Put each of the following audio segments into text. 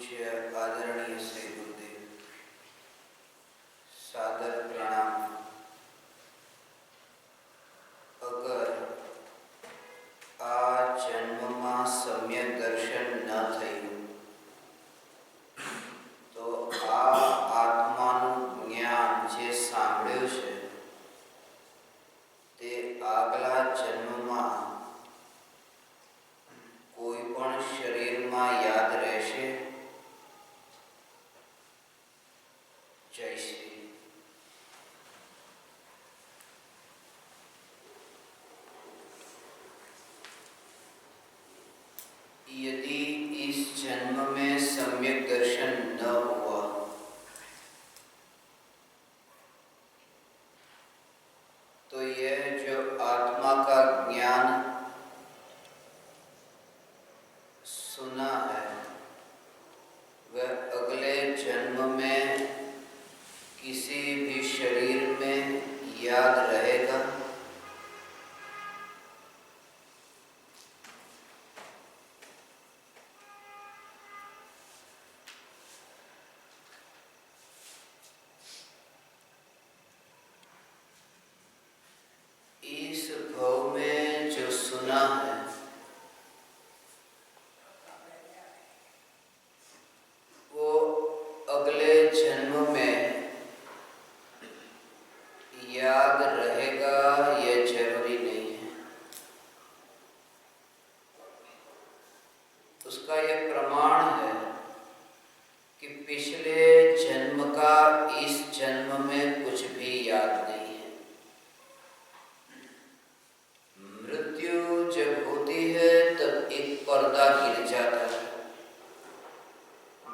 पूज्य आदरणीय श्री गुरुदेव, सादर प्रणाम। अगर आ जन्मમાં सम्यक દર્શન ન થયું તો આ આત્માનું જ્ઞાન જે સાંભળ્યું છે તે આગલા જન્મમાં કોઈ પણ શરીરમાં યાદ રહેશે? જય શ્રી यदि इस जन्म में सम्यक दर्शन न हुआ तो यह जो आत्मा का ज्ञान सुना है वह अगले जन्म में किसी भी शरीर में याद रहेगा? इस भव में जो सुना है वो अगले जन्म में याद रहेगा, यह जरूरी नहीं है। उसका यह प्रमाण है कि पिछले जन्म का इस जन्म में कुछ भी याद नहीं है। मृत्यु जब होती है तब एक पर्दा गिर जाता है।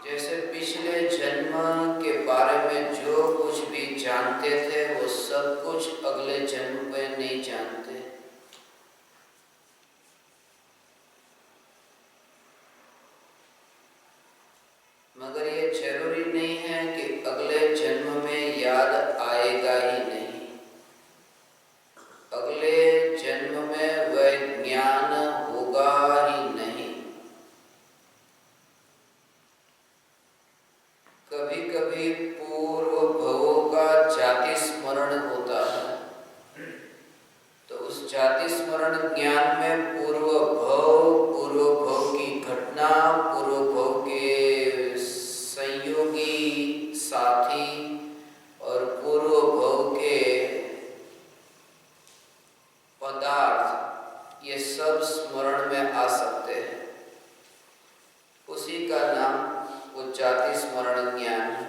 जैसे पिछले जन्म के बारे में जो कुछ भी जानते थे वो सब कुछ अगले जन्म में नहीं जानते। मगर ये जरूरी नहीं है कि अगले जन्म में याद आएगा ही नहीं। अगले जन्म में वह ज्ञान होगा ही नहीं। कभी कभी पूर्व भवों का जाति स्मरण होता है, तो उस जाति स्मरण ज्ञान में पूर्व भव की घटना, पूर्व भव के संयोगी साथी और पूर्व भव के पदार्थ, ये सब स्मरण में आ सकते हैं। उसी का नाम वो जाति स्मरण ज्ञान है।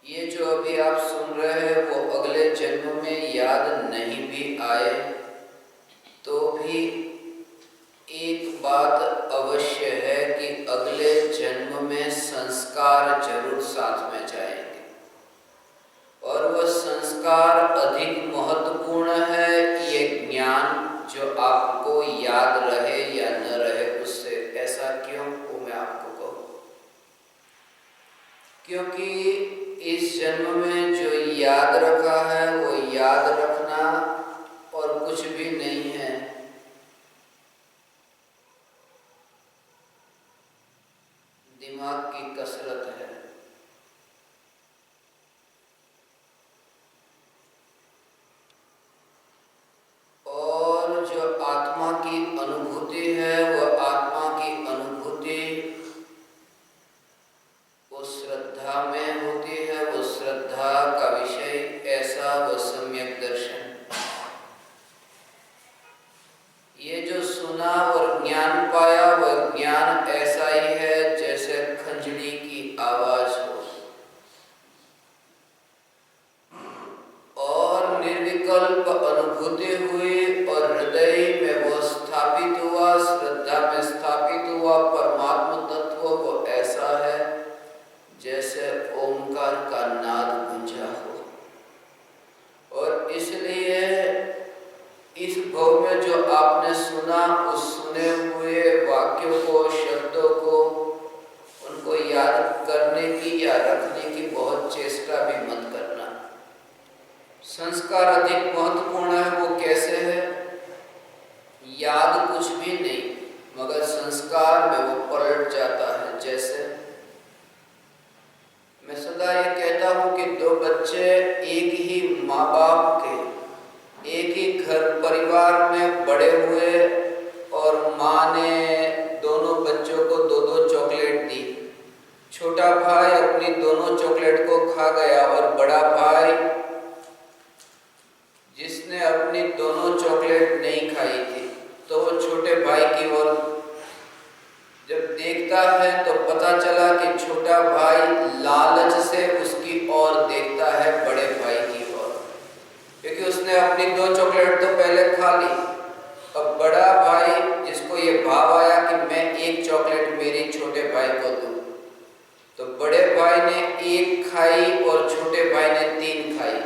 ये जो अभी आप सुन रहे हैं वो अगले जन्म में याद नहीं भी आए तो भी एक बात अवश्य है कि अगले जन्म में संस्कार जरूर साथ में जाएंगे और वह संस्कार अधिक महत्वपूर्ण है। ये ज्ञान जो आपको याद रहे या न रहे उससे। ऐसा क्यों, वो मैं आपको कहूँ। क्योंकि इस जन्म में जो याद रखा है वो याद रखना और कुछ भी नहीं है। दिमाग की कसरत है। और जो आत्मा की अनुभूति है वो आत्मा की अनुभूति वो श्रद्धा में होती है। वो श्रद्धा का विषय ऐसा वो सम्यक दर्शन। ये जो सुना और ज्ञान पाया वह ज्ञान ऐसा ही है जैसे खंजड़ी की आवाज हो और निर्विकल्प अनुभूति हुई और हृदय में वो स्थापित हुआ, श्रद्धा में स्थापित हुआ। परमात्मा तत्व वो ऐसा है जैसे ओंकार का नाद गूंजा हो। और इसलिए इस भव में जो आपने सुना उस सुने हुए वाक्यों को, शब्दों को, उनको याद करने की या रखने की बहुत चेष्टा भी मत करना। संस्कार अधिक महत्वपूर्ण है। वो कैसे है? याद कुछ भी नहीं मगर संस्कार में वो पलट इसने अपनी दोनों चॉकलेट नहीं खाई थी, तो वो छोटे भाई की ओर जब देखता है तो पता चला कि छोटा भाई लालच से उसकी ओर देखता है, बड़े भाई की ओर, क्योंकि उसने अपनी 2 चॉकलेट तो पहले खा ली। अब बड़ा भाई जिसको ये भाव आया कि मैं 1 चॉकलेट मेरे छोटे भाई को दूं, तो बड़े भाई ने 1 खाई और छोटे भाई ने 3 खाई।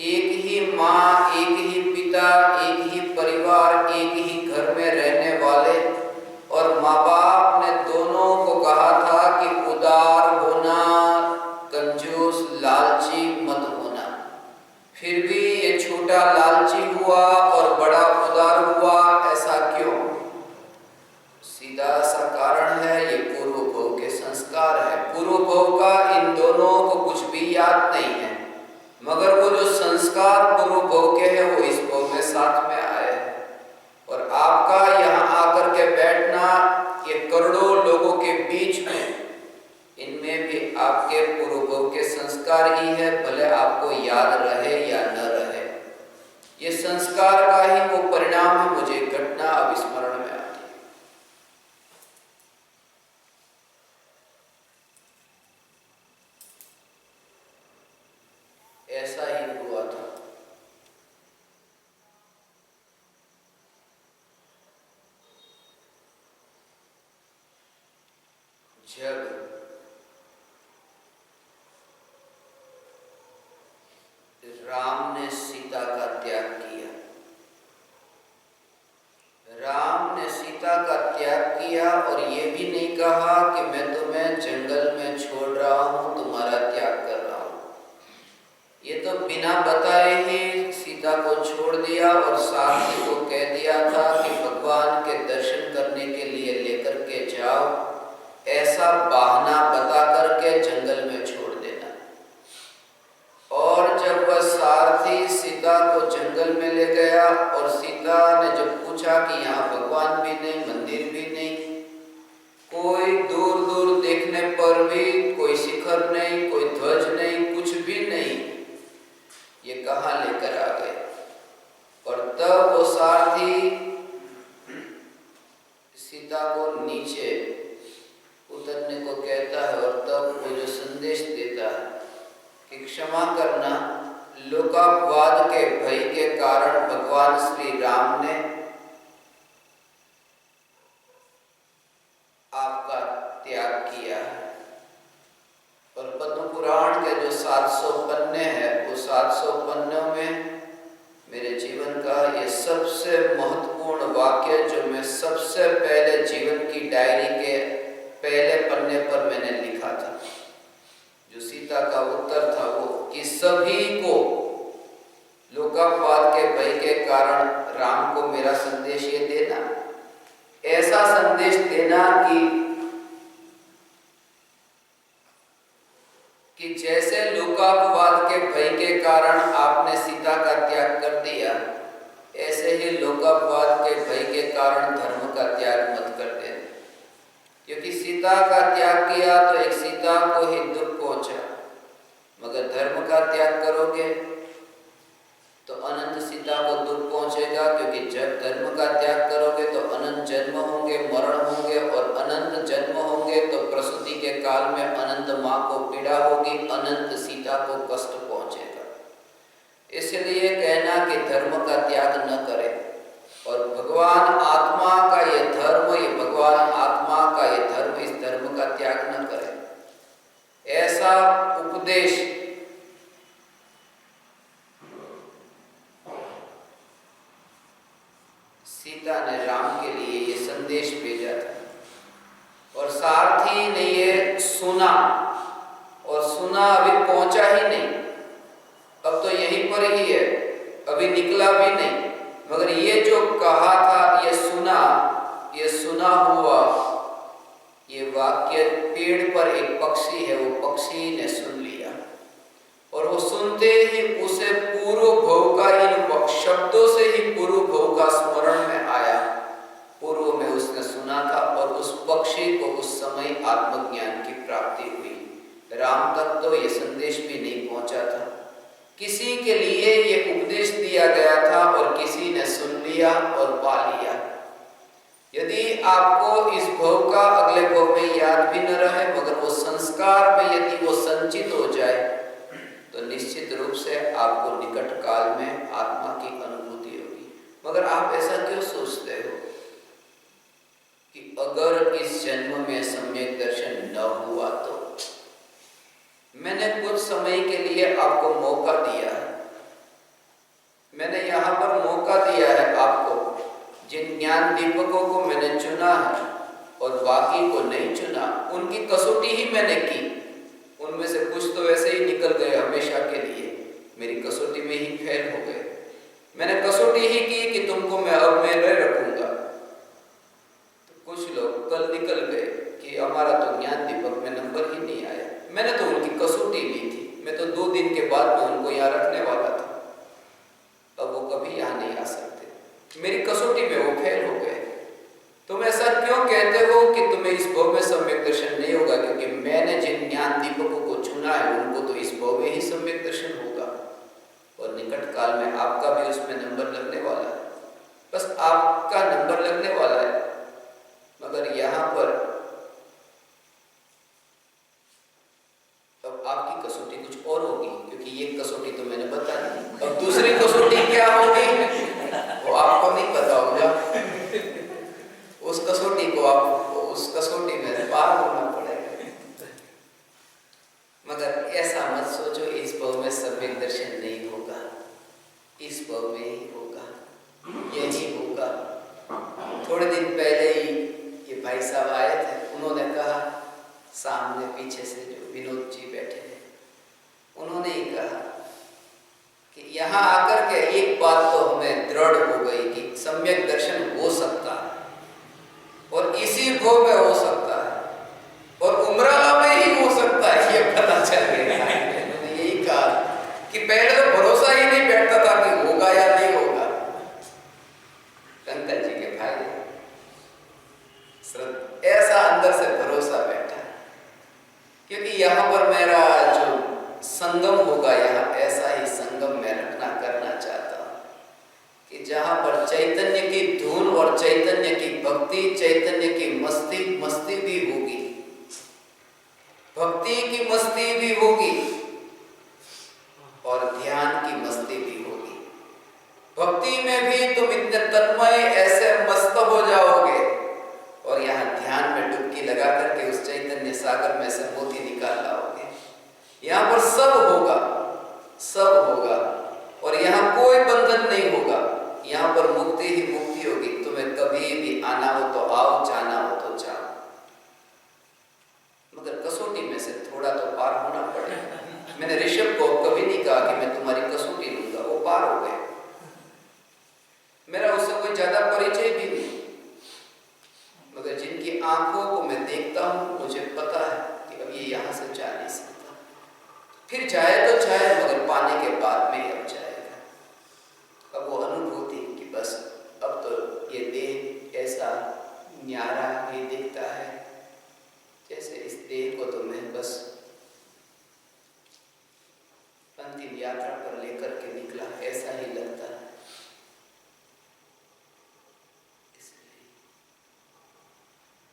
एक ही माँ, एक ही पिता, एक ही परिवार, एक ही घर में रहने वाले, और माँ बाप ने दोनों को कहा था कि उदार होना, कंजूस लालची मत होना। फिर भी ये छोटा लालची हुआ और बड़ा उदार हुआ, ऐसा क्यों? सीधा सा कारण है, ये पूर्व भोग के संस्कार है। पूर्व भोग का इन दोनों को कुछ भी याद नहीं है, मगर वो जो संस्कार पूर्व भोग के हैं वो इस भोग में साथ में आए हैं। और आपका यहाँ आकर के बैठना ये करोड़ों लोगों के बीच में, इनमें भी आपके पूर्व भोग के संस्कार ही है, भले आपको याद रहे या न रहे। ये संस्कार का ही वो परिणाम है। मुझे घटना अब स्मरण में आती है। ऐसा ही हुआ था। जब राम ने सीता का त्याग किया, राम ने सीता का त्याग किया और ये भी नहीं कहा कि मैं तुम्हें जंगल में छोड़ रहा हूं, तुम्हारा त्याग कर रहा हूं। ये तो बिना बताए ही सीता को छोड़ दिया और सारथी को कह दिया था कि भगवान के दर्शन करने के लिए लेकर के जाओ, ऐसा बहाना बता करके जंगल में छोड़ देना। और जब वह सारथी सीता को जंगल में ले गया और सीता ने जब पूछा कि यहाँ भगवान भी नहीं, मंदिर भी नहीं, कोई दूर दूर देखने पर भी कोई शिखर नहीं, कोई ध्वज नहीं, कुछ भी नहीं, ये कहाँ लेकर आ गए। और तब वो सारथी सीता को नीचे उतरने को कहता है और तब वो जो संदेश देता है कि क्षमा करना, लोकापवाद के भय के कारण भगवान श्री राम ने आपका त्याग किया है। और पद्म पुराण के जो 700 पन्ने हैं, वो 700 पन्नों में मेरे जीवन का ये सबसे महत्वपूर्ण वाक्य, जो मैं सबसे पहले जीवन की डायरी के पहले पन्ने पर मैंने लिखा था, जो सीता का उत्तर था वो कि सभी को लोकापवाद के भय के कारण राम को मेरा संदेश ये देना, ऐसा संदेश देना कि जैसे लोकापवाद के भय के कारण आपने सीता का त्याग कर दिया, ऐसे ही लोकापवाद के भय के कारण धर्म का त्याग मत कर देना। क्योंकि सीता का त्याग किया तो एक सीता को ही दुख पहुंचा, मगर धर्म का त्याग करोगे तो अनंत सीता को दुख पहुंचेगा। क्योंकि जब धर्म का त्याग करोगे तो अनंत जन्म होंगे, मरण होंगे, और अनंत जन्म होंगे तो प्रसूति के काल में अनंत माँ को पीड़ा होगी, अनंत सीता को कष्ट पहुंचेगा। इसलिए कहना कि धर्म का त्याग न करें, और भगवान आत्मा का ये धर्म, ये भगवान आत्मा का ये धर्म, इस धर्म का त्याग न करें, ऐसा उपदेश सीता ने राम के लिए ये संदेश भेजा था। और सारथी ने ये सुना, और सुना अभी पहुंचा ही नहीं, अब तो यहीं पर ही है, अभी निकला भी नहीं, मगर ये जो कहा था, ये सुना हुआ ये वाक्य पेड़ पर एक पक्षी है, वो पक्षी ने सुन लिया। और वो सुनते ही उसे पूर्व भोग का, इन शब्दों से ही पूर्व भोग का स्मरण में आया। पूर्व में उसने सुना था और उस पक्षी को उस समय आत्मज्ञान की प्राप्ति हुई। राम तक तो ये संदेश भी नहीं पहुंचा था, किसी के लिए ये उपदेश दिया गया था और किसी ने सुन लिया और पा लिया। यदि आपको इस भव का अगले भव में याद भी न रहे, मगर वो संस्कार में यदि वो संचित हो जाए, तो निश्चित रूप से आपको निकट काल में आत्मा की अनुभूति होगी। मगर आप ऐसा क्यों सोचते हो कि अगर इस जन्म में सम्यक दर्शन न हुआ तो? मैंने कुछ समय के लिए आपको मौका दिया है, मैंने यहाँ पर मौका दिया है आपको। जिन ज्ञान दीपकों को मैंने चुना है और बाकी को नहीं चुना, उनकी कसौटी ही मैंने की। उनमें से कुछ तो वैसे ही निकल गए हमेशा के लिए, मेरी कसौटी में ही फेल हो गए। मैंने कसौटी ही की कि तुमको मैं अब में रखूंगा। तो कुछ लोग कल निकल गए कि हमारा तो ज्ञान दीपक में नंबर ही नहीं आया। मैंने तो उनकी कसौटी ली थी, मैं तो 2 दिन के बाद में उनको यहाँ रखने वाला था। अब वो कभी यहाँ नहीं आ सकते, मेरी कसौटी में वो फेल हो गए। तुम ऐसा क्यों कहते हो कि तुम्हें इस भव में सम्यक दर्शन नहीं होगा? क्योंकि मैंने जिन ज्ञान दीपकों को चुना है उनको तो इस भव में ही सम्यक दर्शन होगा और निकट काल में आपका भी उसमें नंबर लगने वाला है। बस आपका नंबर लगने वाला है, मगर यहाँ पर अब आपकी कसौटी कुछ और होगी, क्योंकि ये कसौटी तो मैंने बता दी। अब दूसरी कसौटी क्या होगी वो आपको नहीं पता होगा। उस कसौटी को आपको उस कसौटी में पार होना पड़ेगा। मगर ऐसा मत सोचो इस भव में सम्यक दर्शन नहीं होगा, इस भव में ही होगा, यही होगा। थोड़े दिन पहले ही ये भाई साहब आए थे, उन्होंने कहा, सामने पीछे से जो विनोद जी बैठे हैं, उन्होंने ही कहा कि यहाँ आकर के एक बात तो हमें दृढ़ हो गई कि सम्यक दर्शन हो सकता है और इसी भव में हो सकता है और उम्राला में ही हो सकता है, ये पता चल गया। उन्होंने यही कहा कि पहले तो भरोसा ही नहीं बैठता था कि होगा या नहीं होगा। कंकल जी के भाई ऐसा अंदर से भरोसा बैठा, क्योंकि यहाँ पर मेरा जो संगम होगा, यहाँ ऐसा ही संगम मैं रखना करना चाहता हूँ कि जहाँ पर चैतन्य की धुन और चैतन्य की भक्ति, चैतन्य की मस्ती भी होगी, भक्ति की मस्ती भी होगी और ध्यान की मस्ती भी होगी। भक्ति में भी तुम इतने तन्मय ऐसे मस्त हो जाओगे और यहाँ ध्यान में डुबकी लगा करके उस चैतन्य सागर में से मोती निकाल लाओगे। यहाँ पर सब होगा, सब होगा और यहाँ कोई बंधन नहीं होगा। यहाँ पर मुक्ति ही मुक्ति होगी। तुम्हें कभी भी आना हो तो आओ, जाना हो तो जाओ, मगर कसौटी में से थोड़ा तो पार होना पड़ेगा। मैंने ऋषभ को कभी नहीं कहा कि मैं तुम्हारी कसौटी लूंगा, वो पार हो गए। मेरा उससे कोई ज्यादा परिचय भी नहीं, मगर जिनकी आंखों को मैं देखता हूं, मुझे पता है कि अब ये यहाँ से जा नहीं सकता। फिर जाए तो जाए, मगर पाने के बाद में ही अब जाएगा। अब वो अनुभूति कि बस अब तो ये देह ऐसा न्यारा ही दिखता है, जैसे इस देह को तो मैं बस अंतिम यात्रा पर लेकर के निकला, ऐसा ही लगता है।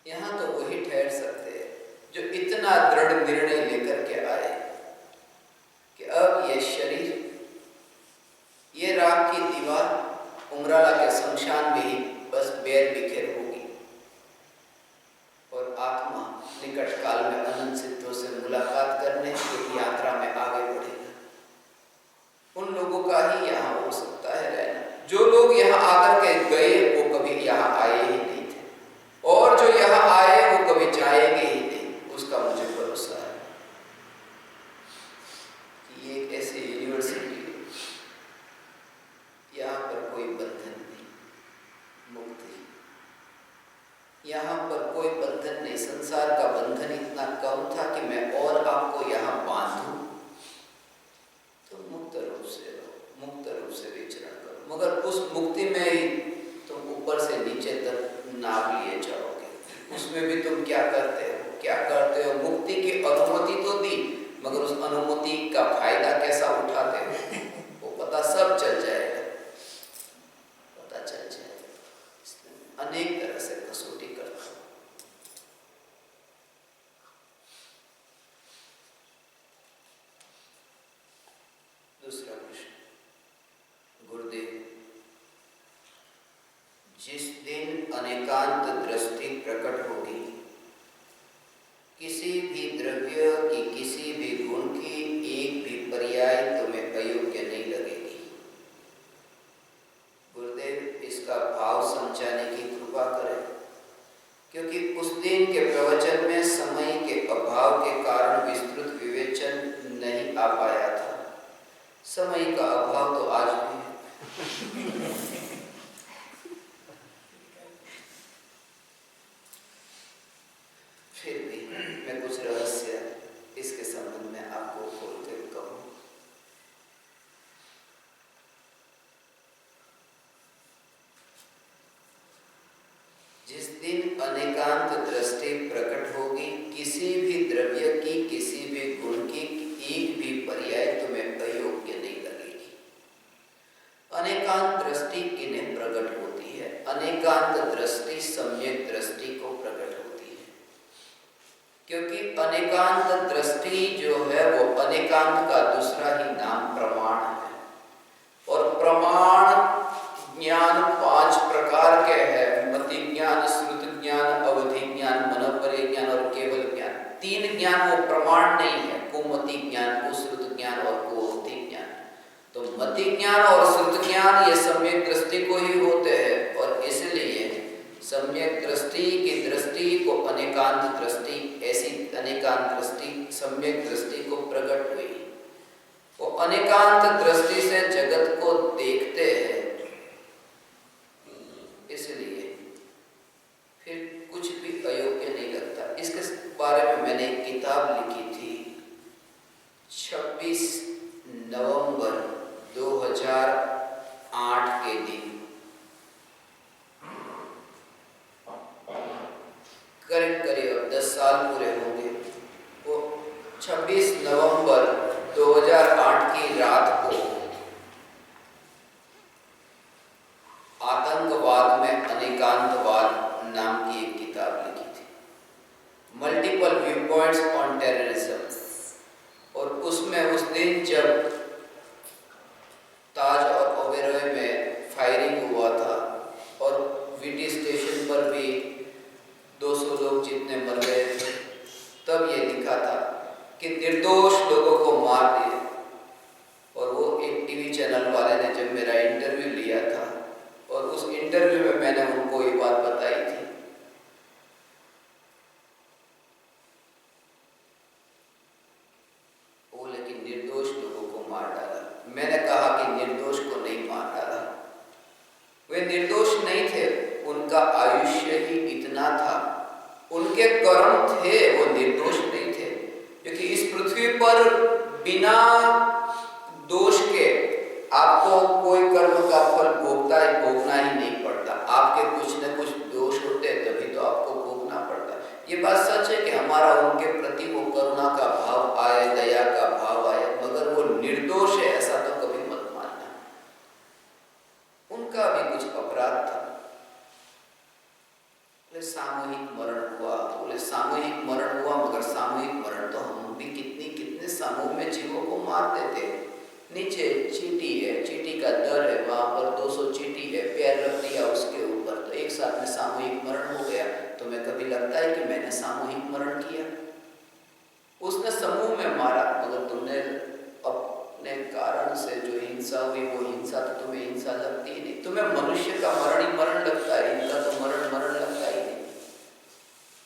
यहाँ तो वही ठहर सकते हैं जो इतना दृढ़ निर्णय लेकर के आए कि अब ये शरीर, ये राख की दीवार उमराला के शमशान में ही बस बेर बिखेर होगी और आत्मा निकट काल में अनंत सिद्धों से मुलाकात करने की यात्रा में आगे बढ़ेगा। उन लोगों का ही यहाँ हो सकता है रहना। जो लोग यहाँ आकर के गए वो कभी यहाँ आए ही नहीं थे, और जो यहाँ आए वो कभी जाएंगे ही नहीं, उसका मुझे भरोसा है कि ये एक ऐसी यूनिवर्सिटी है, यहाँ पर कोई बंधन नहीं, मुक्ति। यहाँ पर कोई बंधन नहीं। संसार का बंधन इतना कम था कि मैं और आपको यहाँ बांधूं, तो मुक्त रूप से रहो, मुक्त रूप से विचरण करो, मगर उस मुक्ति में ही तुम ऊपर से नीचे तक नाप लिए जाओगे। उसमें भी तुम क्या करते हो, क्या करते हो? मुक्ति की अनुमति तो दी, मगर उस अनुमति का फायदा कैसा उठाते हैं वो पता सब चल जाएगा, पता चल जाएगा। अनेक तरह से कसौटी करता हूं। दूसरा प्रश्न, गुरुदेव, जिस दिन अनेकांत दृष्टि प्रकट होगी, किसी भी द्रव्य की, किसी भी गुण की एक भी पर्याय तुम्हें अयोग्य नहीं लगेगी। गुरुदेव, इसका भाव समझाने की कृपा करें, क्योंकि उस दिन के प्रवचन में समय के अभाव के कारण विस्तृत विवेचन नहीं आ पाया था। समय का अभाव तो आज भी है। फिर भी मैं कुछ रहस्य इसके संबंध में आपको खोलते हुए कहूं। जिस दिन अनेकांत दृष्टि प्रकट होगी, किसी भी द्रव्य की, किसी भी गुण की एक भी पर्याय तुम्हें अयोग्य नहीं लगेगी। अनेकांत दृष्टि किन्हें प्रकट होती है? अनेकांत दृष्टि सम्यक दृष्टि को प्रकट होती है, क्योंकि अनेकांत दृष्टि जो है वो अनेकांत का दूसरा ही नाम प्रमाण है। और प्रमाण ज्ञान 5 प्रकार के हैं, मति ज्ञान, श्रुत ज्ञान, अवधि ज्ञान, मनोपरि ज्ञान और केवल ज्ञान। 3 ज्ञान वो प्रमाण नहीं है, कुमति ज्ञान, कुश्रुत ज्ञान और कुअवधि ज्ञान। तो मति ज्ञान और श्रुत ज्ञान ये सम्यक दृष्टि को ही होते हैं, और इसलिए सम्यक दृष्टि की दृष्टि को अनेकांत दृष्टि, ऐसी अनेकांत दृष्टि सम्यक दृष्टि को प्रकट हुई। वो अनेकांत दृष्टि से जगत को देखते हैं, इसलिए फिर कुछ भी अयोग्य नहीं लगता। इसके बारे में मैंने एक किताब लिखी थी 26 नवंबर 2008 के दिन, करीब 10 साल पूरे होंगे। वो 26 नवंबर 2008 की रात को आतंकवाद में अनेकांतवाद नाम की एक किताब लिखी थी, multiple view points on terrorism. और उसमें उस दिन जब ताज और ओबेरॉय में फायरिंग हुआ था और वीटी स्टेशन पर भी 200 लोग जितने मर गए थे, तब ये लिखा था कि निर्दोष लोगों को मार दिया। और वो एक टीवी चैनल वाले ने जब मेरा इंटरव्यू लिया था, और उस इंटरव्यू में मैंने उनको ये बात बताई थी, वो लेकिन निर्दोष लोगों को मार डाला। मैंने कहा कि निर्दोष को नहीं मार डाला, वे निर्दोष नहीं थे, उनका आयुष्य ही इतना था, उनके कर्म थे, वो निर्दोष नहीं थे। क्योंकि इस पृथ्वी पर बिना दोष के आपको कोई कर्म का फल भोगना ही नहीं पड़ता। आपके कुछ न कुछ दोष होते हैं, तभी तो आपको भोगना पड़ता। ये बात सच है कि हमारा उनके प्रति वो करुणा का भाव आए, दया का भाव आए, मगर वो निर्दोष है ऐसा तो कभी मत मानना। उनका भी कुछ अपराध था। बोले सामूहिक मरण हुआ, बोले सामूहिक मरण हुआ, मगर सामूहिक मरण तो हम भी कितने समूह में जीवों को मार देते हैं। नीचे चींटी है, चींटी का दर है, वहां पर 200 चींटी है, पैर रख दिया उसके ऊपर, तो एक साथ में सामूहिक मरण हो गया। तुम्हें कभी लगता है कि मैंने सामूहिक मरण किया? उसने समूह में मारा, मगर तुमने अपने कारण से जो हिंसा हुई वो हिंसा तो तुम्हें हिंसा लगती ही नहीं। तुम्हें मनुष्य का मरण ही मरण लगता है, इनका तो मरण लगता ही नहीं।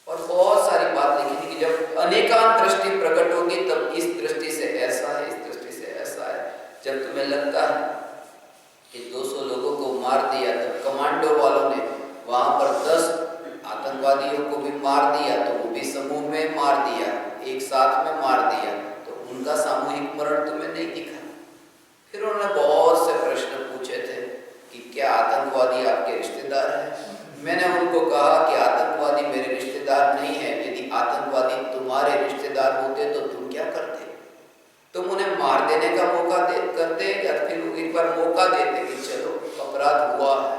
और बहुत सारी बात लिखी थी कि जब अनेकांत दृष्टि प्रकट होगी तब इस दृष्टि से ऐसा है, इस दृष्टि से ऐसा है। जब तुम्हें लगता है कि 200 लोगों को मार दिया, तब कमांडो वालों ने वहां पर 10 आतंकवादियों को भी मार दिया, तो वो भी समूह में मार दिया, एक साथ में मार दिया, तो उनका सामूहिक मरण तुम्हें नहीं दिखा। फिर उन्होंने बहुत से प्रश्न पूछे थे कि क्या आतंकवादी आपके रिश्तेदार हैं? मैंने उनको कहा कि आतंकवादी मेरे रिश्तेदार नहीं है। यदि आतंकवादी तुम्हारे रिश्तेदार होते तो तुम क्या करते? तुम उन्हें मार देने का मौका करते या फिर एक बार मौका देते कि चलो अपराध हुआ है।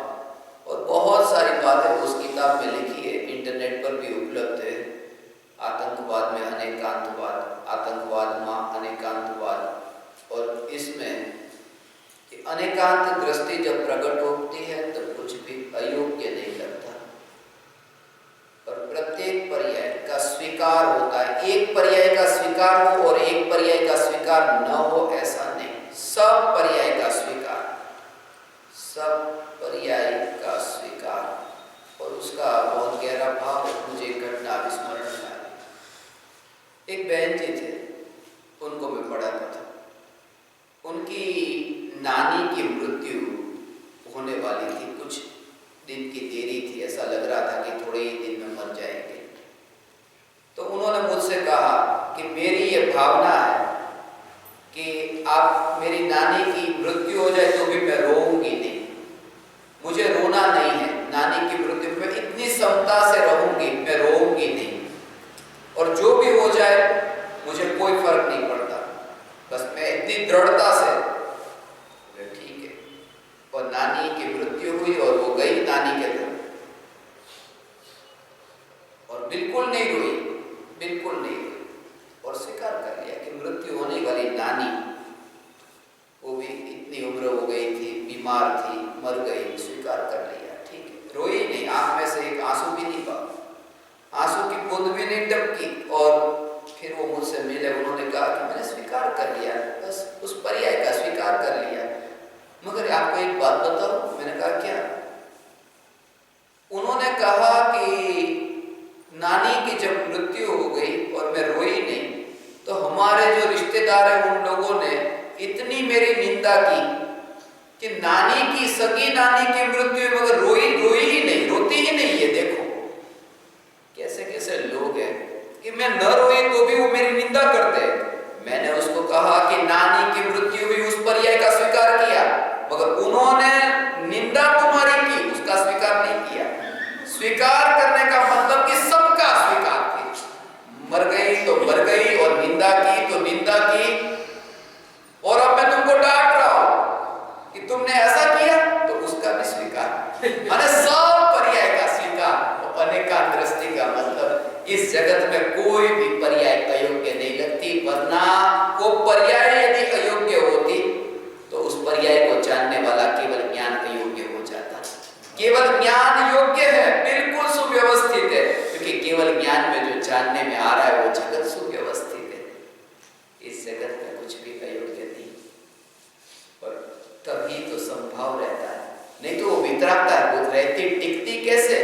और बहुत सारी बातें उस किताब में लिखी है, इंटरनेट पर भी उपलब्ध है। आतंकवाद में अनेकांतवाद, आतंकवाद मां अनेकांतवाद। और इसमें अनेकांत दृष्टि जब प्रकट होती है तो कुछ भी अयोग्य नहीं लगता। और प्रत्येक पर्याय का स्वीकार होता है। एक पर्याय का स्वीकार हो और एक पर्याय का स्वीकार न हो ऐसा नहीं, सब पर्याय का स्वीकार, सब पर्याय का स्वीकार। और उसका बहुत गहरा भाव मुझे घटना विस्मरण में आई। एक बहन जी थे, उनको मैं पढ़ाता था। उनकी नानी की मृत्यु होने वाली थी, कुछ दिन की देरी थी, ऐसा लग रहा था कि थोड़े ही दिन में मर जाएंगे। तो उन्होंने मुझसे कहा कि मेरी ये भावना है कि आप मेरी नानी की मृत्यु हो जाए तो भी मैं रोऊंगी नहीं, मुझे रोना नहीं है। नानी की मृत्यु में इतनी समता से रहूंगी, मैं रोऊंगी नहीं, और जो भी हो जाए मुझे कोई फर्क नहीं पड़ता, बस मैं इतनी दृढ़ता से ठीक है। और नानी की मृत्यु हुई और वो गई नानी के घर, और बिल्कुल नहीं रोई, बिल्कुल नहीं रोई, और स्वीकार कर लिया कि मृत्यु होने वाली नानी, वो भी इतनी उम्र हो गई थी, बीमार थी, मर गई, स्वीकार कर लिया, ठीक है। रोई नहीं, आंख में से एक आंसू भी नहीं बहा, आंसू की बूंद भी नहीं टपकी। और फिर वो मुझसे मिले, उन्होंने कहा कि मैंने स्वीकार कर लिया, बस उस पर्याय का स्वीकार कर लिया। मगर आपको एक बात बताओ। मैंने कहा क्या? उन्होंने कहा कि नानी की जब मृत्यु हो गई और मैं रोई नहीं, तो हमारे जो रिश्तेदार हैं उन लोगों ने इतनी मेरी निंदा की कि नानी की, सगी नानी की मृत्यु मगर रोई ही नहीं, रोती ही नहीं है। देखो कैसे कैसे लोग हैं कि मैं न रोई तो भी वो मेरी निंदा करते हैं। मैंने उसको कहा कि नानी की मृत्यु हुई, उस पर्याय का स्वीकार किया, मगर उन्होंने निंदा तुम्हारी की, उसका स्वीकार नहीं किया। स्वीकार करने का मतलब कि सबका स्वीकार थी, मर गई तो मर गई, और निंदा की तो निंदा की। और अब मैं तुमको डांट रहा हूं कि तुमने ऐसा किया, तो उसका भी स्वीकार, माने सब पर्याय का स्वीकार। तो अनेकांत दृष्टि का मतलब इस जगत में कोई भी पर्याय अयोग्य नहीं लगती, वरना वो पर्याय यदि अयोग्य होती तो उस पर्याय को जानने वाला केवल ज्ञान अयोग्य हो जाता। केवल ज्ञान योग्य है, बिल्कुल सुव्यवस्थित है, क्योंकि केवल ज्ञान में जो जानने में आ रहा है वो जगत सुव्यवस्थित है। इस जगत में कुछ भी अयोग्य नहीं, और तभी तो संभव रहता है, नहीं तो वो वितरागता है। वो रहती टिकती कैसे?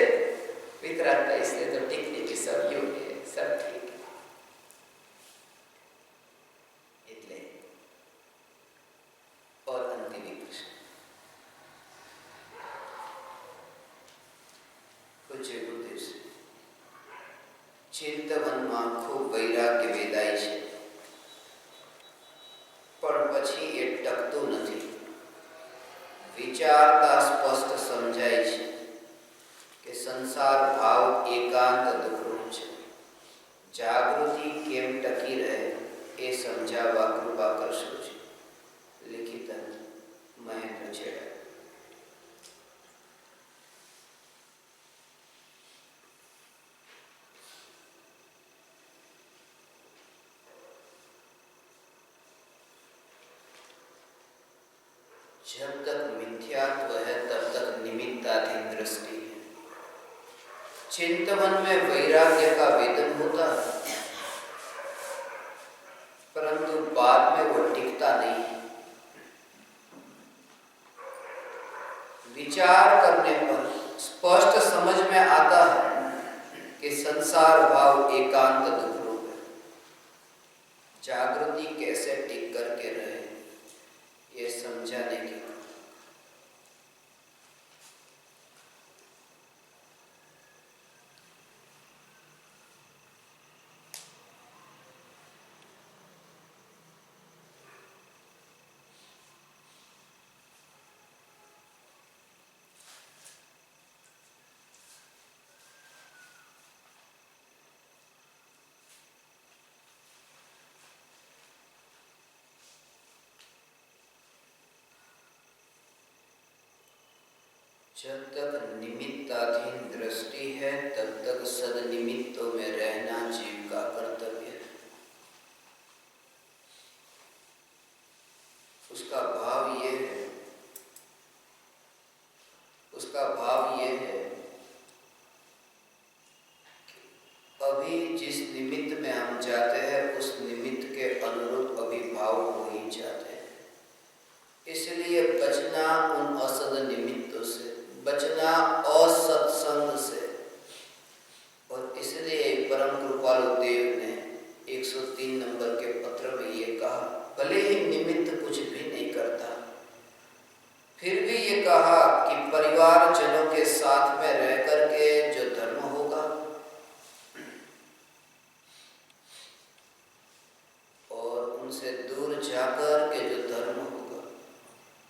वितरागता इसलिए तो टिकती कि सब योग्य है, सब ठीक है। इसलिए और अंतिम प्रश्न, પૂછે ગુરુદેવ ચિંતવનમાં ખૂબ વૈરાગ્ય વેદાય છે, પણ પછી એ ટકતું નથી। વિચારતા સ્પષ્ટ સમજાય છે કે સંસાર ભાવ એકાંત દુઃખરૂપ છે। જાગૃતિ કેમ ટકી રહે એ સમજાવવા કૃપા કરશો છે। લિખિત મહેન્દ્ર છેડા। जब तक मिथ्यात्व है तब तक निमित्ताधीन दृष्टि है। चिंतवन में वैराग्य का वेदन होता है, परंतु बाद में वो टिकता नहीं है। विचार करने पर स्पष्ट समझ में आता है कि संसार भाव एकांत दुःखरूप है। जागृति कैसे टिक करके रहे ये समझाने की। जब तक निमित्ताधीन दृष्टि है तब तक सदनिमित्तों में रहना जीव का कर्तव्य है। उसका भाव ये है, अभी जिस निमित्त में हम जाते हैं उस निमित्त के अनुरूप अभिभाव हो ही जाते हैं। इसलिए बचना उन असद निमित्तों से, बचना असत्संग से। और इसलिए परम कृपालु देव ने 103 नंबर के पत्र में ये कहा, भले ही निमित्त कुछ भी नहीं करता, फिर भी ये कहा कि परिवार जनों के साथ में रह करके जो धर्म होगा और उनसे दूर जाकर के जो धर्म होगा,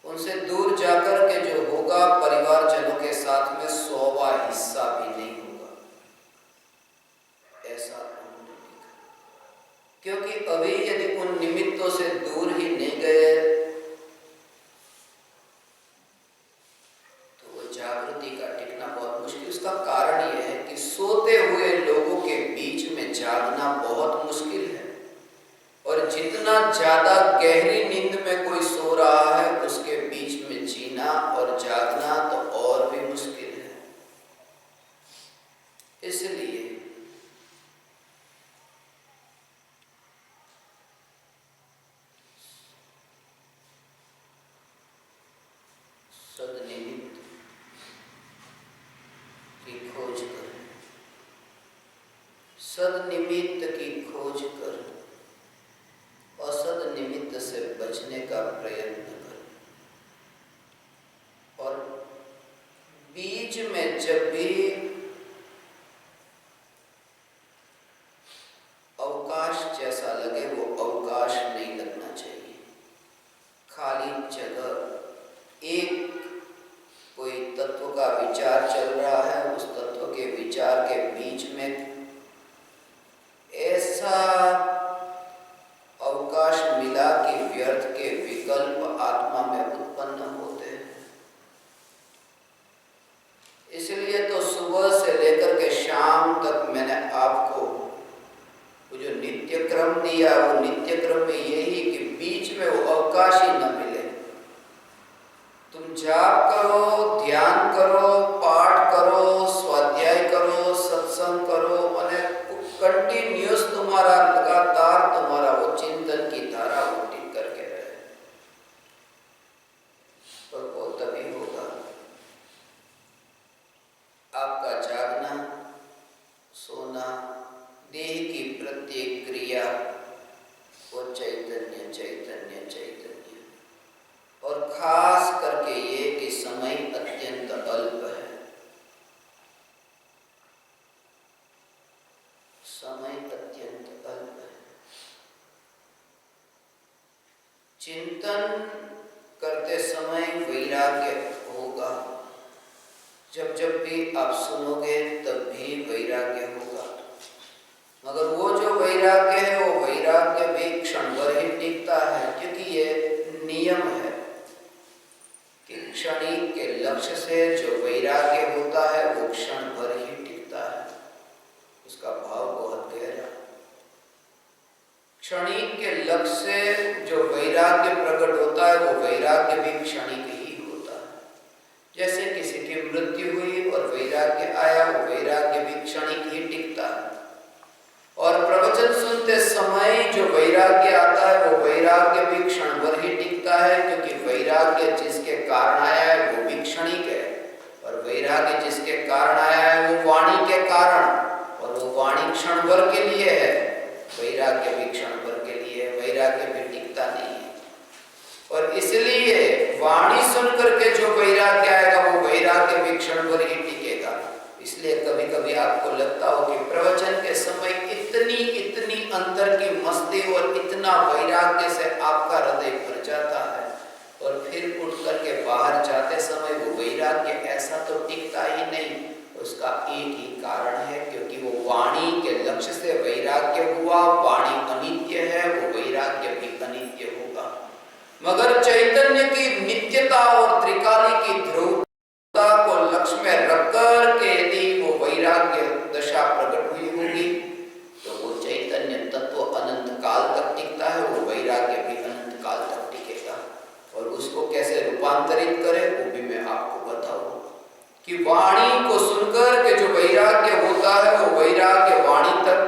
उनसे दूर जाकर के जो होगा परिवार जनों के साथ में 100वां हिस्सा भी नहीं होगा, ऐसा उन्होंने लिखा। क्योंकि अभी यदि उन निमित्तों से दूर ही नहीं गए तो वो जागृति का टिकना बहुत मुश्किल। उसका कारण यह है कि सोते हुए लोगों के बीच में जागना बहुत मुश्किल है, और जितना ज्यादा गहरी नींद में कोई सो रहा है उसके बीच में जीना और जागना तो और भी मुश्किल है। इसलिए सदनिमित्त की खोज कर, सदनिमित्त की खोज कर, असद निमित्त से बचने का प्रयत्न कर। और बीच में जब भी अवकाश जैसा लगे वो अवकाश नहीं लगना चाहिए। खाली जगह, एक कोई तत्व का विचार चल रहा है, उस तत्व के विचार के बीच में ऐसा अवकाश मिला कि व्यर्थ के विकल्प आत्मा में उत्पन्न होते हैं। इसलिए तो सुबह से लेकर के शाम तक मैंने आपको वो जो नित्य क्रम दिया, वो नित्य क्रम में यही कि बीच में वो अवकाश ही न मिले। तुम जाप करो, ध्यान करो, पाठ करो, स्वाध्याय करो, सत्संग करो, माने कंटिन्यूस तुम्हारा लगातार तुम्हारा वो चिंतन की धारा उल्टी करके रहे, और वो तभी होगा आपका जागना, सोना, देह की प्रत्येक क्रिया वो चैतन्य चैतन्य चैतन्य। और खास करके ये कि समय अत्यंत अल्प है, समय अत्यंत अल्प है। चिंतन करते समय वैराग्य होगा, जब जब भी आप सुनोगे तब भी वैराग्य होगा, मगर वो जो वैराग्य है वो वैराग्य भी क्षण भर ही टिकता है। क्योंकि ये नियम है कि क्षणिक के लक्ष्य से जो वैराग्य होता है वो क्षण भर ही टिकता है, उसका भाव बहुत गहरा। क्षणिक के लक्ष्य से जो वैराग्य प्रकट होता है वो वैराग्य भी क्षणिक ही होता है। जैसे किसी की मृत्यु हुई और वैराग्य आया, वो वैराग्य भी क्षणिक ही टिकता है। और प्रवचन सुनते समय जो वैराग्य आता है वो वैराग्य भी क्षण भर ही टिकता है, क्योंकि वैराग्य जिसके कारण आया है वो भी क्षणिक है, और वैराग्य जिसके कारण आया है वो वाणी के कारण, और वो वाणी क्षण भर के लिए है, वैराग्य भी क्षण भर के लिए है, वैराग्य भी टिकता नहीं है। और इसलिए वाणी सुन करके जो वैराग्य आएगा वो वैराग्य भी क्षण भर ही टिकेगा। इसलिए कभी कभी आपको लगता हो कि प्रवचन के समय इतनी अंदर की मस्ती और इतना वैराग्य से आपका हृदय भर जाता है, और फिर उठ करके बाहर जाते समय वो वैराग्य ऐसा तो टिकता ही नहीं। उसका एक ही कारण है, क्योंकि वो वाणी के लक्ष्य से वैराग्य हुआ। वाणी अनित्य है, वो वैराग्य भी अनित्य होगा। मगर चैतन्य की नित्यता और त्रिकाली की ध्रुवता को कि वाणी को सुनकर के जो वैराग्य होता है वो वैराग्य वाणी तक,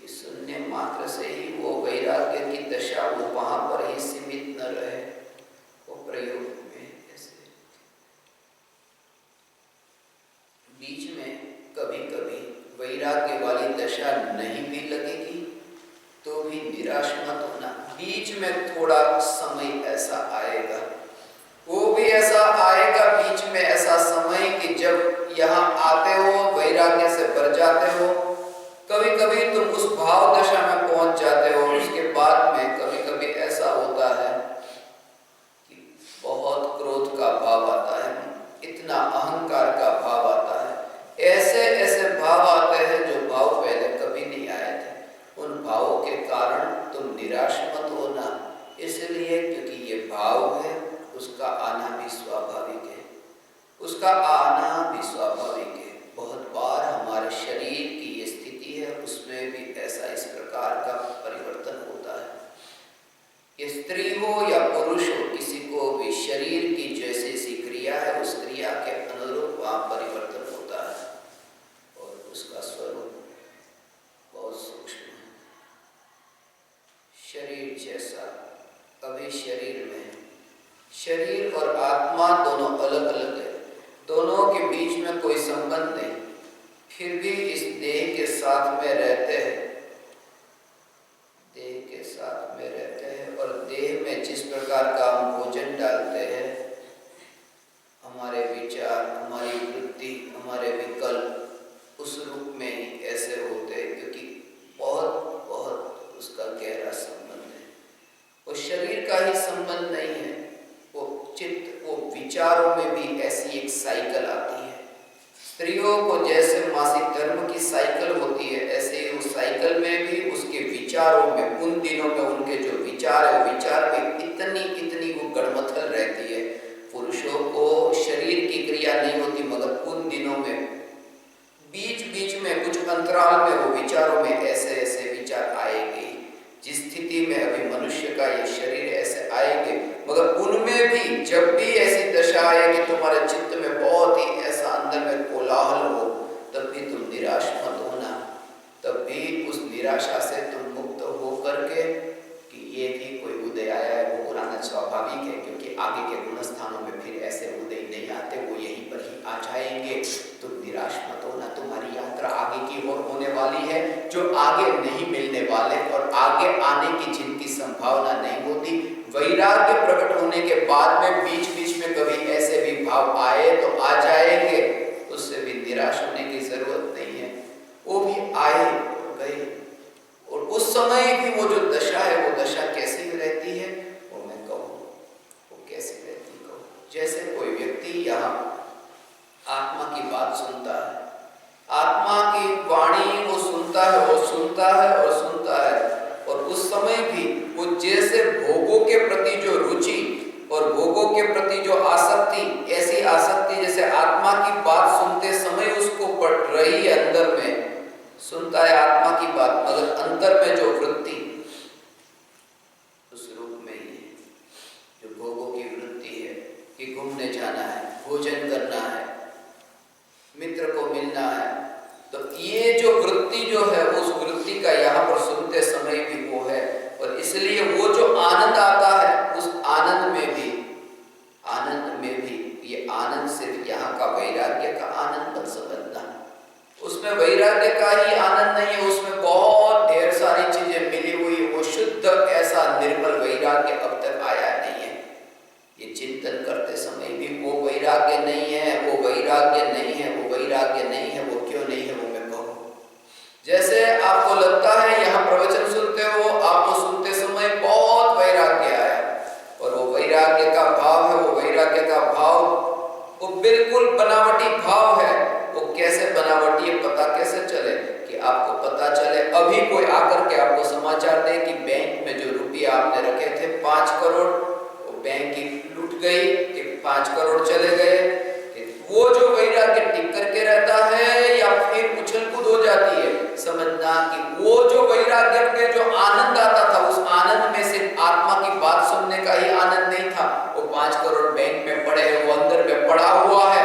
ये सुनने मात्र से ही वो वैराग्य की दशा वो वहां पर ही सीमित न रहे, वो प्रयोग में ऐसे बीच में कभी कभी वैराग्य वाली दशा नहीं भी लगेगी तो भी निराश मत होना। बीच में थोड़ा समय ऐसा आएगा, वो भी ऐसा आएगा बीच में ऐसा समय कि जब यहाँ आते हो वैराग्य से भर जाते हो, कभी कभी तुम उस भाव दशा में पहुंच जाते हो। उसके बाद में कभी कभी ऐसा होता है कि बहुत क्रोध का भाव आता है, इतना अहंकार का भाव आता है, ऐसे ऐसे भाव आते हैं जो भाव पहले कभी नहीं आए थे। उन भावों के कारण तुम निराश मत होना, इसलिए क्योंकि ये भाव है, उसका आना भी स्वाभाविक है, उसका आना भी स्वाभाविक है। बहुत बार हमारे शरीर की ये स्थिति है, उसमें भी ऐसा इस प्रकार का परिवर्तन होता है। ये स्त्री हो या पुरुष हो, किसी को भी शरीर की जैसी सी क्रिया है, उस क्रिया के अनुरूप वहाँ परिवर्तन होता है और उसका स्वरूप बहुत सूक्ष्म है। शरीर जैसा अभी शरीर में, शरीर और आत्मा दोनों अलग अलग है, दोनों के बीच में कोई संबंध नहीं, फिर भी इस देह के साथ में रहते हैं, देह के साथ में रहते हैं। और देह में जिस प्रकार का हम भोजन डालते हैं, हमारे विचार, हमारी वृत्ति, हमारे विकल्प उस रूप में ही ऐसे होते हैं, क्योंकि बहुत बहुत उसका गहरा संबंध है। वो शरीर का ही संबंध नहीं है, वो चित्त, वो विचारों में भी ऐसी एक साइकिल आती है। स्त्रियों को जैसे मासिक धर्म की साइकिल होती है, ऐसे ही उस साइकिल में भी उसके विचारों में, उन दिनों में उनके जो विचार है, विचार में इतनी वो गड़मथल रहती है। पुरुषों को शरीर की क्रिया नहीं होती, मगर उन दिनों में बीच बीच में कुछ अंतराल में वो विचारों में ऐसे ऐसे विचार आएंगे, जिस स्थिति में अभी मनुष्य का ये शरीर ऐसे आएंगे। मगर उनमें भी जब भी ऐसी दशा आए कि तुम्हारे चित्त में बहुत ही ऐसा अंदर में कोलाहल हो, तब भी तुम निराश मत होना। तब भी उस निराशा से तुम मुक्त हो करके कि ये भी कोई उदय आया है, वो पुराना स्वाभाविक है, क्योंकि आगे के गुण स्थानों में फिर ऐसे उदय नहीं आते, वो यहीं पर ही आ जाएंगे। तुम निराश मत होना, तुम्हारी यात्रा आगे की ओर होने वाली है, जो आगे नहीं मिलने वाले और आगे आने की जिनकी संभावना नहीं होती। वैराग्य प्रकट होने के बाद में बीच बीच में कभी ऐसे भी भाव आए तो आ जाएंगे, उससे भी निराश होने की जरूरत नहीं है। वो भी आए और गए, और उस समय भी वो जो दशा है, वो दशा कैसी रहती है वो मैं कहूँ, वो कैसी रहती है। जैसे कोई व्यक्ति यहाँ आत्मा की बात सुनता है, आत्मा की वाणी वो सुनता है, वो सुनता है और सुनता है, और उस समय भी वो जैसे भोगों के प्रति जो रुचि और भोगों के प्रति जो आसक्ति, ऐसी आसक्ति जैसे आत्मा की बात सुनते समय उसको पड़ रही है, अंदर में सुनता है आत्मा की बात, मगर अंदर में जो वृत्ति उस रूप में ही है, जो भोगों की वृत्ति है कि घूमने जाना है, भोजन करना है, मित्र को मिलना है, तो ये जो वृत्ति जो है, उस वृत्ति का यहाँ पर सुनते समय भी वो है। और इसलिए वो जो आनंद आता है, उस आनंद में भी ये आनंद सिर्फ यहाँ का वैराग्य का आनंद मत समझना, उसमें वैराग्य का ही आनंद नहीं है, उसमें बहुत ढेर सारी चीजें मिली हुई, वो शुद्ध ऐसा निर्मल वैराग्य अब तक आया नहीं है। ये चिंतन करते समय भी वो वैराग्य नहीं है, वो वैराग्य नहीं है, वो वैराग्य नहीं है। वो क्यों नहीं है वो मैं कहूँ। जैसे आपको लगता है यहाँ प्रवचन सुनते हो, आपको सुनते समय बहुत वैराग्य आया, और वो वैराग्य का भाव है, वो वैराग्य का भाव वो बिल्कुल बनावटी भाव है। वो कैसे बनावटी है पता कैसे चले कि आपको पता चले, अभी कोई आकर के आपको समाचार दे कि बैंक में जो रुपया आपने रखे थे 5 करोड़, वो बैंक की लूट गई कि 5 करोड़ चले गए, वो जो वैराग्य टिक करके रहता है या फिर उछल कूद हो जाती है। समझना कि वो जो वैराग्य के जो आनंद आता था, उस आनंद में सिर्फ आत्मा की बात सुनने का ही आनंद नहीं था। वो 5 करोड़ बैंक में पड़े हैं, वो अंदर में पड़ा हुआ है,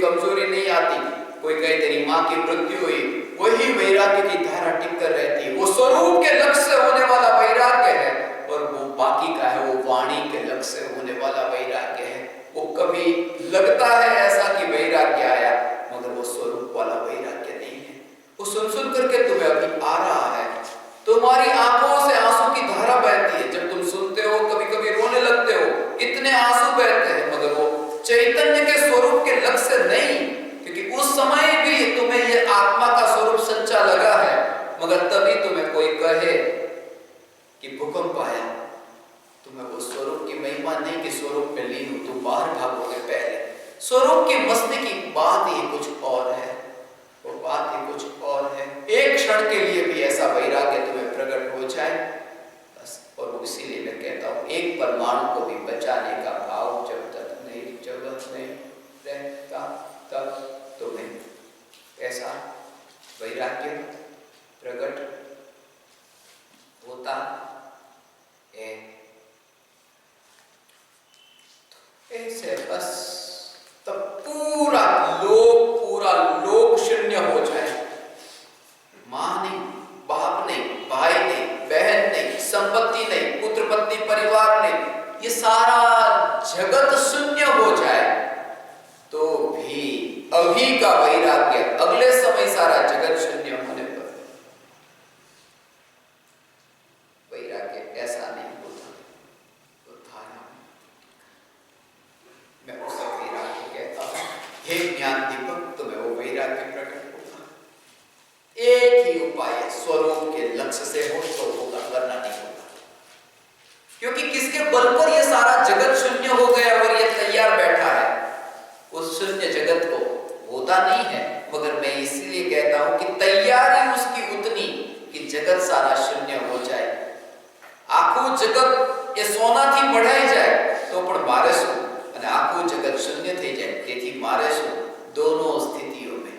कमजोरी नहीं आती। कोई कहे तेरी माँ की मृत्यु हुई, वही वैराग्य की धारा टिक कर रहती है। वो स्वरूप के लक्ष्य से होने वाला वैराग्य है, और वो बाकी का है वो वाणी के लक्ष्य से होने वाला वैराग्य है। वो कभी लगता है ऐसा कि वैराग्य आया, मगर वो स्वरूप वाला वैराग्य नहीं है। वो सुन सुन करके तुम्हें अभी आ रहा है, तुम्हारी आंखों से आंसू की धारा बहती है। जब तुम सुनते हो कभी कभी रोने लगते हो, इतने आंसू बहते हैं, मगर वो चैतन्य के स्वरूप के लक्ष्य नहीं। क्योंकि उस समय भी तुम्हें ये आत्मा का स्वरूप सच्चा लगा है, मगर तभी तुम्हें कोई कहे कि भूकंप आया, तुम्हें वो स्वरूप की महिमा नहीं कि स्वरूप में लीन हो, तुम बाहर भागोगे। पहले स्वरूप की मस्ती की बात ही कुछ और है, वो बात ही कुछ और है। एक क्षण के लिए भी ऐसा वैराग्य तुम्हें प्रकट हो जाए बस। और इसीलिए मैं कहता हूं, एक परमाणु को भी बचाने का भाव जब तक नहीं जगत नहीं रहता, तब तुम्हें ऐसा वैराग्य प्रकट होता है। ऐसे बस तब पूरा लोक शून्य हो जाए। मां नहीं, बाप नहीं, भाई नहीं, बहन नहीं, संपत्ति नहीं, पुत्र पत्नी परिवार नहीं, ये सारा जगत शून्य हो जाए तो भी अभी का वैराग्य अगले समय सारा जगत शून्य होने पर वैराग्य ऐसा नहीं होता। तो धारा मैं उसे वैराग्य कहता हूं। हे ज्ञान दीपक, तुम्हें वो वैराग्य प्रकट होगा। एक ही उपाय है, स्वरूप के लक्ष्य से हो तो होगा, वरना नहीं होगा। क्योंकि किसके बल पर ये सारा जगत शून्य हो गया और ये तैयार बैठा है, उस शून्य जगत को होता नहीं है। मगर मैं इसीलिए कहता हूं कि तैयारी उसकी उतनी कि जगत सारा शून्य हो जाए। आखो जगत ये सोना थी बढ़ाई जाए तो पण मारे शू, અને આખું જગત શૂન્ય થઈ જાય તેથી મારે શું, दोनों स्थितियों में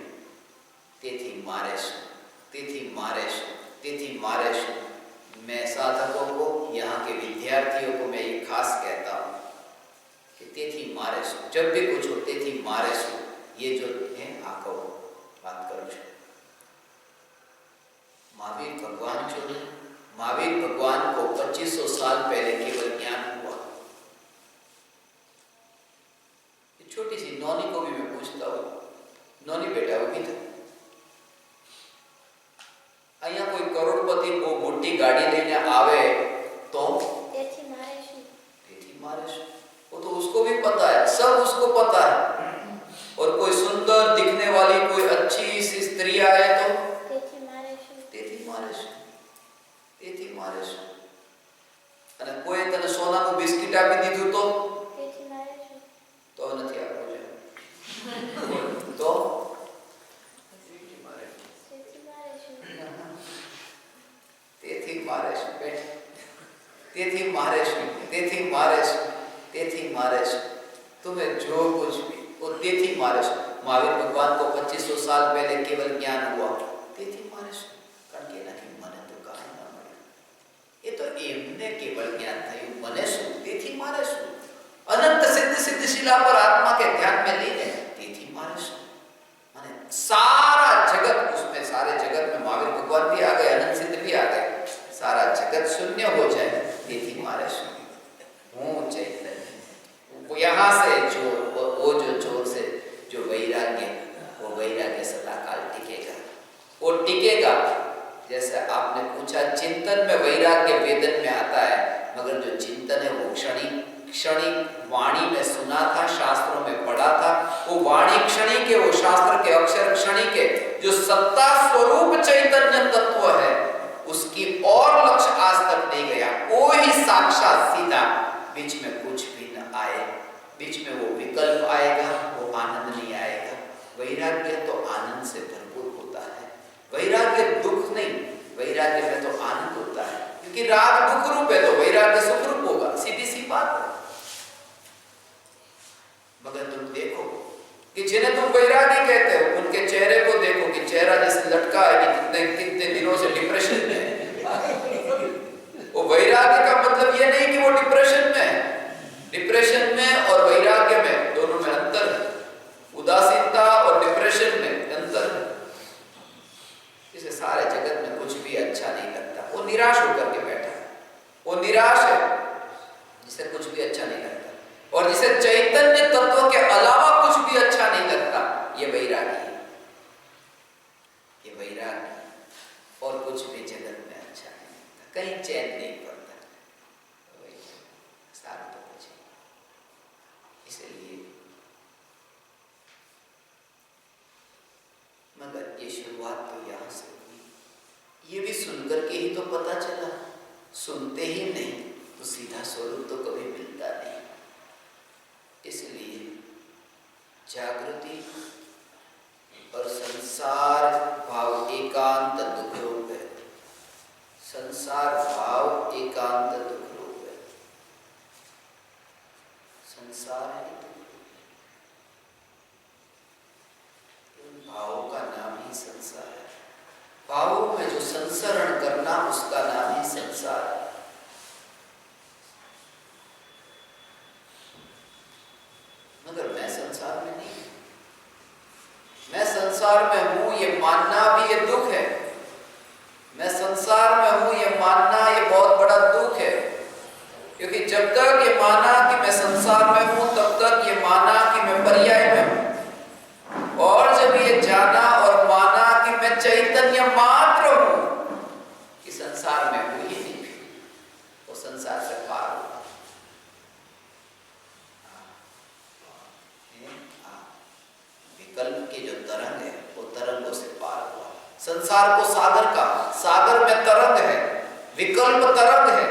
તેથી मारे શું, તેથી मारे શું, તેથી मारे શું। मैं साधकों को, यहाँ के विद्यार्थियों को मैं ये खास कहता हूँ कि તેથી मारे શું, जब भी कुछ हो તેથી मारे શું, ये जो है आको बात करूँ છું। महावीर भगवान जो है, महावीर भगवान को 2500 साल पहले केवल ज्ञान हुआ। छोटी सी नौनी को भी मैं पूछता हूँ, नौनी बेटा उभी था, અહીંયા કોઈ કરોડપતિ બહુ મોટી ગાડી લઈને આવે તો તેથી मारे શું, वो तो उसको भी पता है, सब उसको पता है। और कोई सुंदर दिखने वाली कोई अच्छी सी स्त्री आए तो તેથી मारे શું। અને કોઈ તને સોનાનું બિસ્કિટ આપી દીધું તો નથી આપવું જોઈએ તો તેથી મારે શું બેઠ, તેથી मारे શું, તેથી मारे શું, તેથી मारे શું। तुम्हें जो कुछ भी वो તેથી मारे શું। महावीर भगवान को 2500 साल पहले केवल ज्ञान हुआ, તેથી मारे શું, કારણ કે એનાથી મને તો કાંઈ ના મળ્યું। એ તો એમને કેવલ જ્ઞાન થયું, મને શું, તેથી મારે શું। अनंत सिद्ध शिला पर आत्मा के ध्यान में लीन है, તેથી मारे શું। माने सारा जगत, उसमें सारे जगत में महावीर भगवान भी आ गए, अनंत सिद्ध भी आ गए, सारा जगत शून्य हो जाए, તેથી मारे શું। हूँ चैतन्य, यहाँ से जो वो जो जोर से जो वैराग्य, वो वैराग्य सदा काल टिकेगा, वो टिकेगा। जैसे आपने पूछा चिंतन में वैराग्य वेदन में आता है, मगर जो चिंतन है वो क्षणिक वाणी में सुना था, शास्त्रों में पढ़ा था, वो वाणी क्षणिक है, वो शास्त्र के अक्षर क्षणिक है। जो सत्ता स्वरूप चैतन्य तत्व है उसकी और लक्ष्य आज तक नहीं गया, वो ही साक्षात सीधा, बीच में कुछ भी न आए, बीच में वो विकल्प आएगा, वो आनंद नहीं आएगा। वैराग्य तो आनंद से भरपूर होता है, वैराग्य दुख नहीं, वैराग्य में तो आनंद होता है। क्योंकि राग दुख रूप है तो वैराग्य सुख रूप होगा, सीधी सी बात है। मगर तुम देखो कि जिन्हें तुम वैरागी कहते हो उनके चेहरे को देखो कि चेहरा जैसे लटका है कि कितने दिनों से डिप्रेशन में है। वो वैराग्य का मतलब ये नहीं कि वो डिप्रेशन में है, डिप्रेशन में और वैराग्य में दोनों में अंतर है। उदासीनता कुछ भी जगत में अच्छा नहीं लगता, कहीं चैन नहीं पड़ता, सारा तो कुछ है। इसलिए मगर ये शुरुआत तो यहाँ से हुई। ये भी सुनकर के ही तो पता चला, सुनते ही नहीं तो सीधा स्वरूप तो कभी मिलता नहीं। इसलिए जागृति और संसार भाव एकांत दुख रूप है। संसार भाव एकांत दुख रूप है। संसार है दुख रूप है। भाव का नाम ही संसार है। भावों में जो संसरण करना उसका नाम ही संसार है। मगर मैं संसार में नहीं, मैं संसार में हूं ये मानना भी ये दुख है। मैं संसार में हूं ये मानना ये बहुत बड़ा दुख है, क्योंकि जब तक ये माना कि मैं संसार में हूं तब तक ये माना कि मैं पर्याय में हूं, और जब ये जाना और माना कि मैं चैतन्य मात्र हूं, कि संसार में हूं ही नहीं, वो संसार से पार हुआ। विकल्प की जो तरंग है वो तरंगों से पार हुआ। संसार को सागर का, सागर में तरंग है, विकल्प तरंग है,